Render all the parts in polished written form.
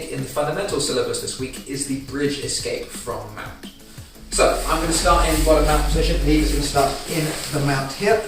in the fundamental syllabus this week is the bridge escape from mount. So I'm going to start in bottom mount position. He's going to start in the mount here.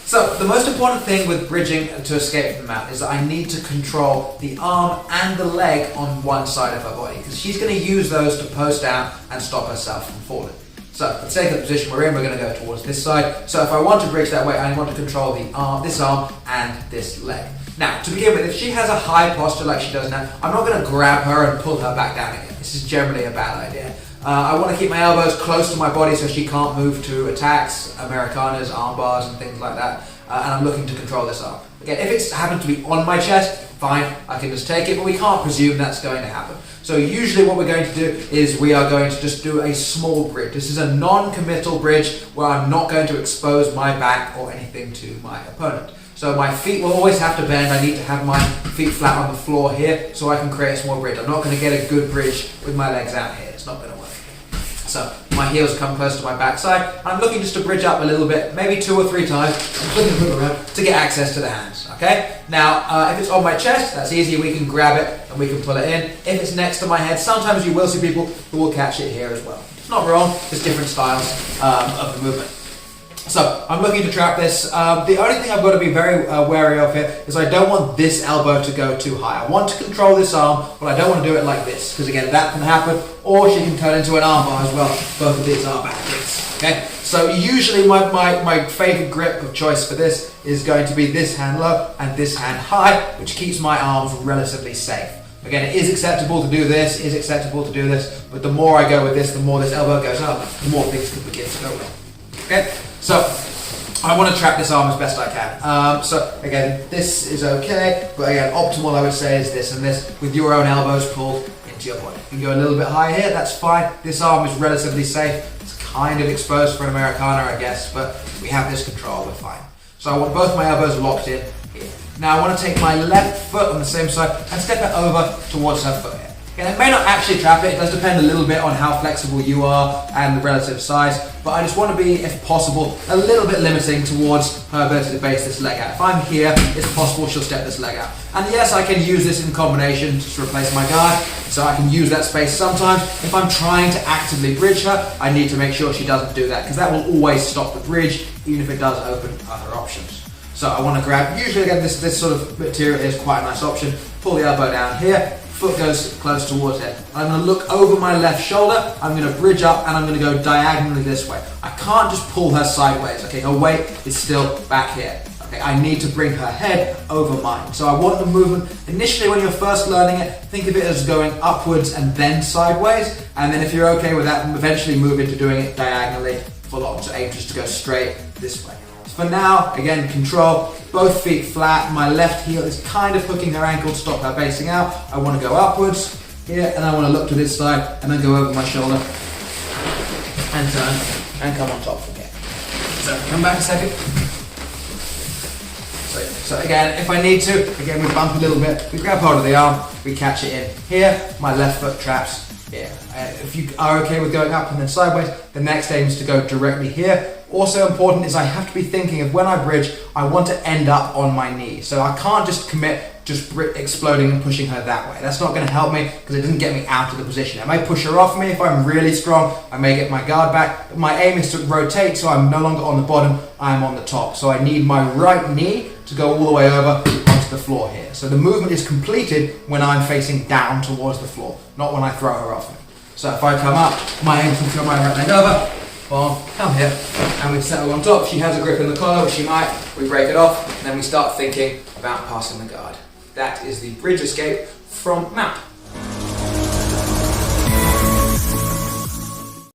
So the most important thing with bridging to escape from the mount is that I need to control the arm and the leg on one side of her body, because she's going to use those to post down and stop herself from falling. So for the sake of the position we're in, we're going to go towards this side. So if I want to bridge that way, I want to control the arm, this arm and this leg. Now, to begin with, if she has a high posture like she does now, I'm not going to grab her and pull her back down again. This is generally a bad idea. I want to keep my elbows close to my body so she can't move to attacks, Americanas, arm bars and things like that. And I'm looking to control this arm. Again, if it's happened to be on my chest, fine, I can just take it, but we can't presume that's going to happen. So usually what we're going to do is we are going to just do a small bridge. This is a non-committal bridge where I'm not going to expose my back or anything to my opponent. So my feet will always have to bend. I need to have my feet flat on the floor here so I can create a small bridge. I'm not going to get a good bridge with my legs out here. It's not going to work. So my heels come close to my backside. I'm looking just to bridge up a little bit, maybe 2 or 3 times. I'm flipping the foot around to get access to the hands. Okay. Now, if it's on my chest, that's easy. We can grab it and we can pull it in. If it's next to my head, sometimes you will see people who will catch it here as well. It's not wrong. There's different styles of the movement. So I'm looking to trap this. The only thing I've got to be very wary of here is I don't want this elbow to go too high. I want to control this arm, but I don't want to do it like this, because again, that can happen, or she can turn into an arm bar as well. Both of these are bad things. Okay? So usually my favorite grip of choice for this is going to be this hand low and this hand high, which keeps my arms relatively safe. Again, it is acceptable to do this, but the more I go with this, the more this elbow goes up, the more things can begin to go wrong. Okay, so I want to trap this arm as best I can. So again, this is okay, but again, optimal I would say is this and this, with your own elbows pulled into your body. You can go a little bit higher here, that's fine. This arm is relatively safe. It's kind of exposed for an Americana, I guess, but we have this control, we're fine. So I want both my elbows locked in here. Now I want to take my left foot on the same side and step it over towards her foot here. Again, it may not actually trap it, it does depend a little bit on how flexible you are and the relative size, but I just want to be, if possible, a little bit limiting towards her ability to base this leg out. If I'm here, it's possible she'll step this leg out. And yes, I can use this in combination to replace my guard, so I can use that space sometimes. If I'm trying to actively bridge her, I need to make sure she doesn't do that, because that will always stop the bridge, even if it does open other options. So I want to grab, usually again, this sort of material is quite a nice option. Pull the elbow down here. Foot goes close towards it. I'm going to look over my left shoulder, I'm going to bridge up and I'm going to go diagonally this way. I can't just pull her sideways, okay? Her weight is still back here. Okay, I need to bring her head over mine. So I want the movement, initially when you're first learning it, think of it as going upwards and then sideways, and then if you're okay with that, eventually move into doing it diagonally full on. So aim just to go straight this way. For now, again, control, both feet flat, my left heel is kind of hooking her ankle to stop her basing out. I want to go upwards here, and I want to look to this side, and then go over my shoulder, and turn, and come on top from here. So, come back a second. So again, if I need to, again, we bump a little bit, we grab hold of the arm, we catch it in here, my left foot traps here. If you are okay with going up and then sideways, the next aim is to go directly here. Also important is I have to be thinking of when I bridge, I want to end up on my knee. So I can't just commit just exploding and pushing her that way. That's not going to help me because it doesn't get me out of the position. It may push her off me if I'm really strong. I may get my guard back. But my aim is to rotate so I'm no longer on the bottom, I'm on the top. So I need my right knee to go all the way over onto the floor here. So the movement is completed when I'm facing down towards the floor, not when I throw her off me. So if I come up, my aim is to throw my right leg over, boom, come here, and we settle on top. She has a grip in the collar, which she might. We break it off, and then we start thinking about passing the guard. That is the bridge escape from mount.